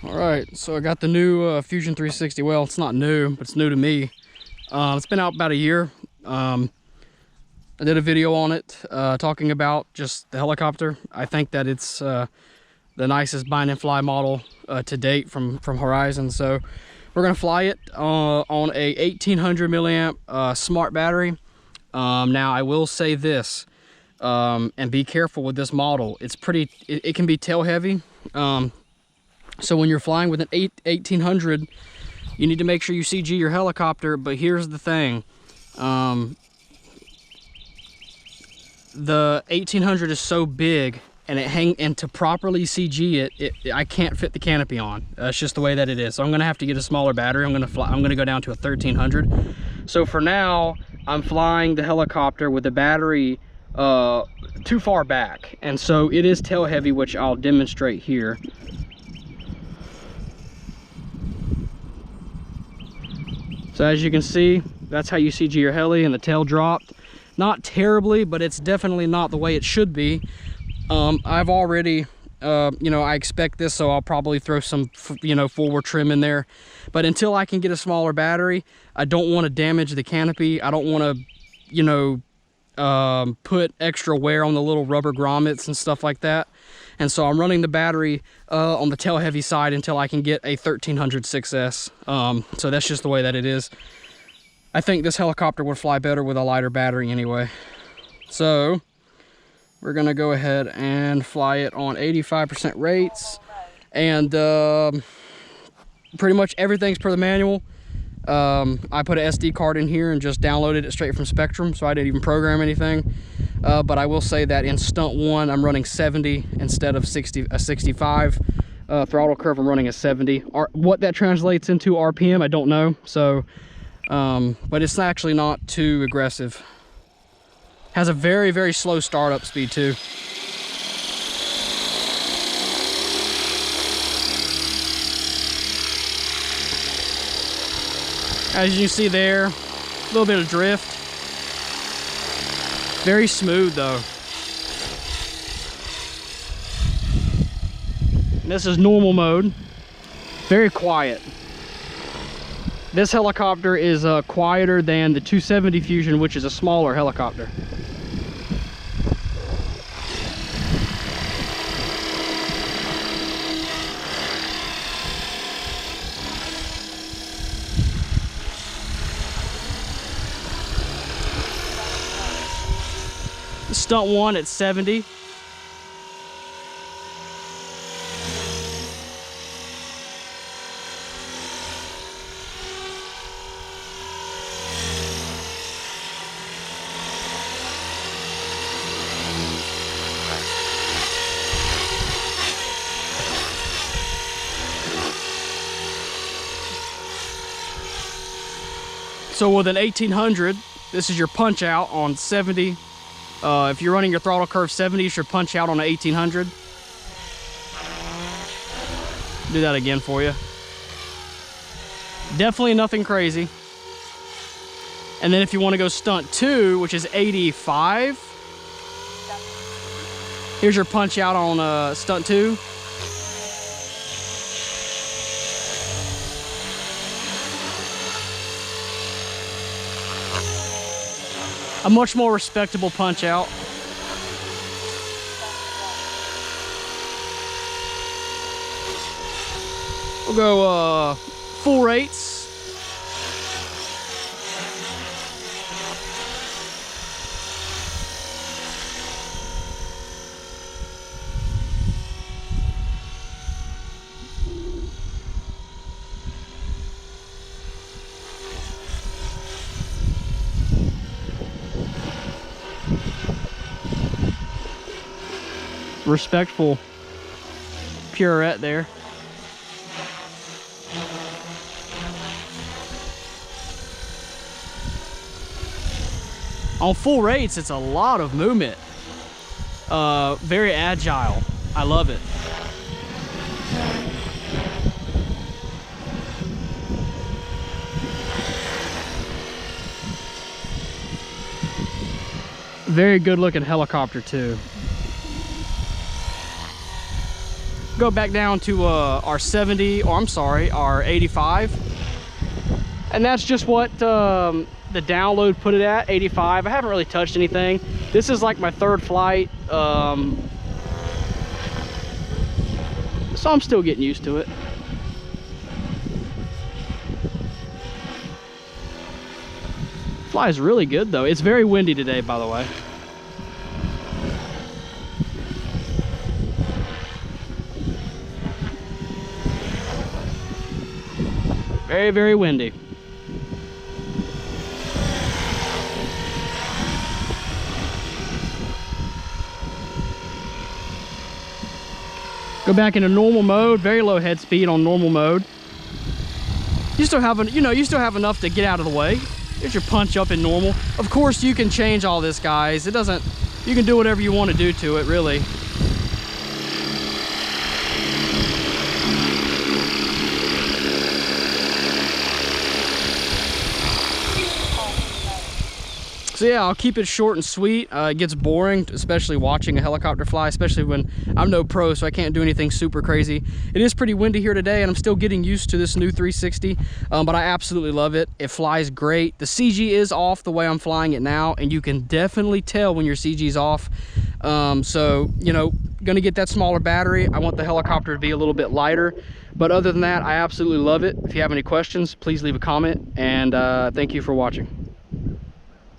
All right, so I got the new Fusion 360. Well, it's not new, but it's new to me. It's been out about a year. I did a video on it talking about just the helicopter. I think that it's the nicest bind and fly model to date from Horizon. So we're gonna fly it on a 1800 milliamp smart battery. Now I will say this, and be careful with this model. It's pretty, it can be tail heavy. So when you're flying with an 1800, you need to make sure you CG your helicopter. But here's the thing. The 1800 is so big, and and to properly CG it, I can't fit the canopy on. It's just the way that it is. So I'm gonna have to get a smaller battery. I'm gonna go down to a 1300. So for now, I'm flying the helicopter with the battery too far back, and so it is tail heavy, which I'll demonstrate here. So as you can see, that's how you CG your heli, and the tail dropped. Not terribly, but it's definitely not the way it should be. I've already, you know, I expect this, so I'll probably throw some, you know, forward trim in there. But until I can get a smaller battery, I don't want to damage the canopy. I don't want to, you know, put extra wear on the little rubber grommets and stuff like that. And so I'm running the battery on the tail heavy side until I can get a 1300 6S. So that's just the way that it is. I think this helicopter would fly better with a lighter battery anyway. So we're gonna go ahead and fly it on 85% rates, and pretty much everything's per the manual. I put an SD card in here and just downloaded it straight from Spectrum, so I didn't even program anything. But I will say that in stunt 1, I'm running 70 instead of 65. Throttle curve, I'm running a 70. What that translates into RPM, I don't know. So, but it's actually not too aggressive. Has a very, very slow startup speed too. As you see there, a little bit of drift. Very smooth though. And this is normal mode. Very quiet. This helicopter is quieter than the 270 Fusion, which is a smaller helicopter. Stunt 1 at 70. So with an 1800, this is your punch out on 70. If you're running your throttle curve 70, you should punch out on an 1800. Do that again for you. Definitely nothing crazy. And then if you want to go stunt 2, which is 85, here's your punch out on stunt 2. A much more respectable punch out. We'll go full rates. Respectful pirouette there. On full rates, it's a lot of movement. Very agile. I love it. Very good looking helicopter too. Go back down to our 70, or I'm sorry, our 85. And that's just what the download put it at, 85. I haven't really touched anything. This is like my third flight. So I'm still getting used to it. Flies really good though. It's very windy today, by the way. Very, very windy. Go back into normal mode, very low head speed on normal mode. You still have you still have enough to get out of the way. Here's your punch up in normal. Of course you can change all this, guys. You can do whatever you want to do to it, really. So yeah, I'll keep it short and sweet. It gets boring, especially watching a helicopter fly, especially when I'm no pro, so I can't do anything super crazy. It is pretty windy here today, and I'm still getting used to this new 360, but I absolutely love it. It flies great. The CG is off the way I'm flying it now, and you can definitely tell when your CG is off. So, you know, gonna get that smaller battery. I want the helicopter to be a little bit lighter, but other than that, I absolutely love it. If you have any questions, please leave a comment, and thank you for watching.